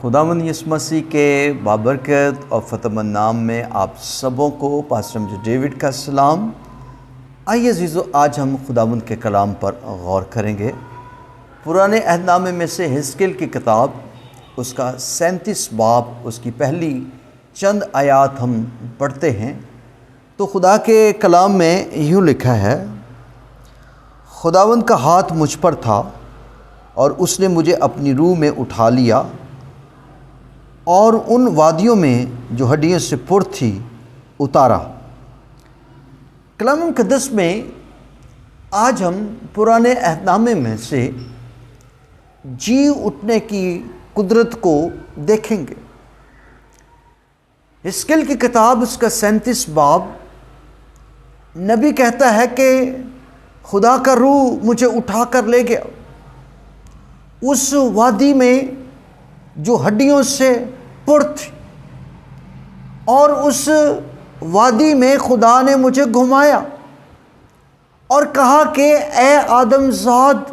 خداوند یسوع مسیح کے بابرکت اور فتحمند نام میں آپ سبوں کو پاسٹر مجد ڈیوڈ کا سلام۔ آئیے عزیزو، آج ہم خداوند کے کلام پر غور کریں گے۔ پرانے عہد نامے میں سے حزقیل کی کتاب، اس کا 37 باب، اس کی پہلی چند آیات ہم پڑھتے ہیں تو خدا کے کلام میں یوں لکھا ہے: خداوند کا ہاتھ مجھ پر تھا اور اس نے مجھے اپنی روح میں اٹھا لیا اور ان وادیوں میں جو ہڈیوں سے پر تھی اتارا۔ کلام مقدس میں آج ہم پرانے عہد نامے میں سے جی اٹھنے کی قدرت کو دیکھیں گے۔ حزقیل کی کتاب، اس کا 37 باب، نبی کہتا ہے کہ خدا کا روح مجھے اٹھا کر لے گیا اس وادی میں جو ہڈیوں سے پر تھی، اور اس وادی میں خدا نے مجھے گھمایا اور کہا کہ اے آدم زاد،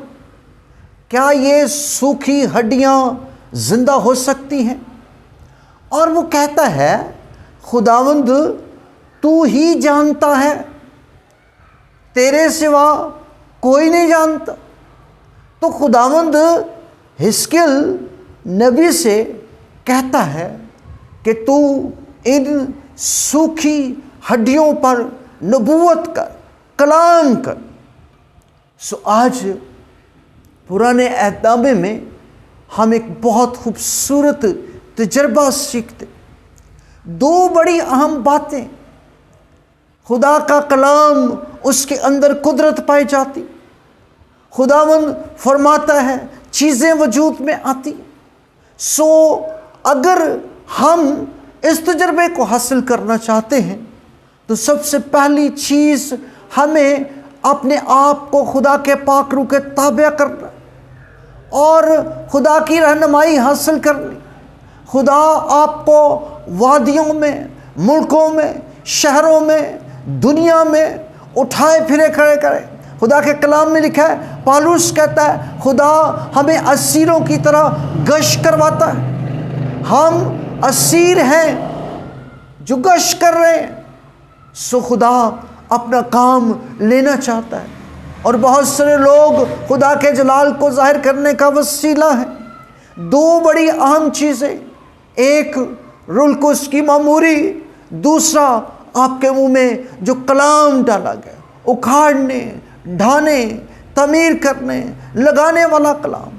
کیا یہ سوکھی ہڈیاں زندہ ہو سکتی ہیں؟ اور وہ کہتا ہے، خداوند تو ہی جانتا ہے، تیرے سوا کوئی نہیں جانتا۔ تو خداوند حزقیل نبی سے کہتا ہے کہ تو ان سوکھی ہڈیوں پر نبوت کر، کلام کر۔ آج پرانے عہد نامے میں ہم ایک بہت خوبصورت تجربہ سیکھتے، دو بڑی اہم باتیں۔ خدا کا کلام، اس کے اندر قدرت پائی جاتی، خداوند فرماتا ہے چیزیں وجود میں آتی۔ اگر ہم اس تجربے کو حاصل کرنا چاہتے ہیں تو سب سے پہلی چیز ہمیں اپنے آپ کو خدا کے پاک روح کے تابع کرنا اور خدا کی رہنمائی حاصل کرنی۔ خدا آپ کو وادیوں میں، ملکوں میں، شہروں میں، دنیا میں اٹھائے پھرے کھڑے کرے۔ خدا کے کلام میں لکھا ہے، پالوس کہتا ہے، خدا ہمیں اسیروں کی طرح گشت کرواتا ہے۔ ہم اسیر ہیں جو گشت کر رہے ہیں، خدا اپنا کام لینا چاہتا ہے، اور بہت سارے لوگ خدا کے جلال کو ظاہر کرنے کا وسیلہ ہیں۔ دو بڑی اہم چیزیں، ایک روح القدس کی معموری، دوسرا آپ کے منہ میں جو کلام ڈالا گیا، اکھاڑنے، ڈھانے، تعمیر کرنے، لگانے والا کلام۔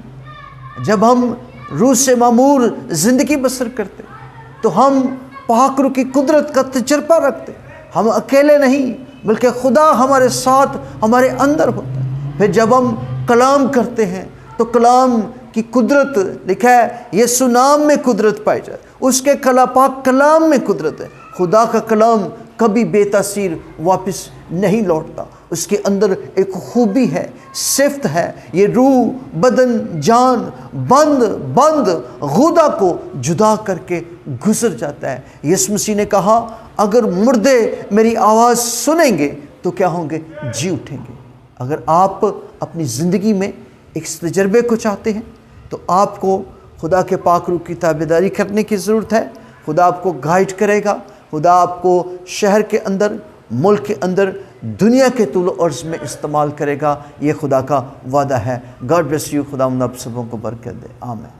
جب ہم روح سے معمور زندگی بسر کرتے تو ہم پاک روح کی قدرت کا تجربہ رکھتے۔ ہم اکیلے نہیں بلکہ خدا ہمارے ساتھ، ہمارے اندر ہوتا ہے۔ پھر جب ہم کلام کرتے ہیں تو کلام کی قدرت، لکھا ہے یسوع نام میں قدرت پائی جائے، اس کے پاک کلام میں قدرت ہے۔ خدا کا کلام کبھی بے تاثیر واپس نہیں لوٹتا، اس کے اندر ایک خوبی ہے، صفت ہے۔ یہ روح، بدن، جان، بند غدہ کو جدا کر کے گزر جاتا ہے۔ یسوع مسیح نے کہا، اگر مردے میری آواز سنیں گے تو کیا ہوں گے؟ جی اٹھیں گے۔ اگر آپ اپنی زندگی میں اس تجربے کو چاہتے ہیں تو آپ کو خدا کے پاک روح کی تابعداری کرنے کی ضرورت ہے۔ خدا آپ کو گائیڈ کرے گا، خدا آپ کو شہر کے اندر، ملک کے اندر، دنیا کے طول و عرض میں استعمال کرے گا۔ یہ خدا کا وعدہ ہے۔ God bless you. خدا آپ سبوں کو برکت دے۔ آمین۔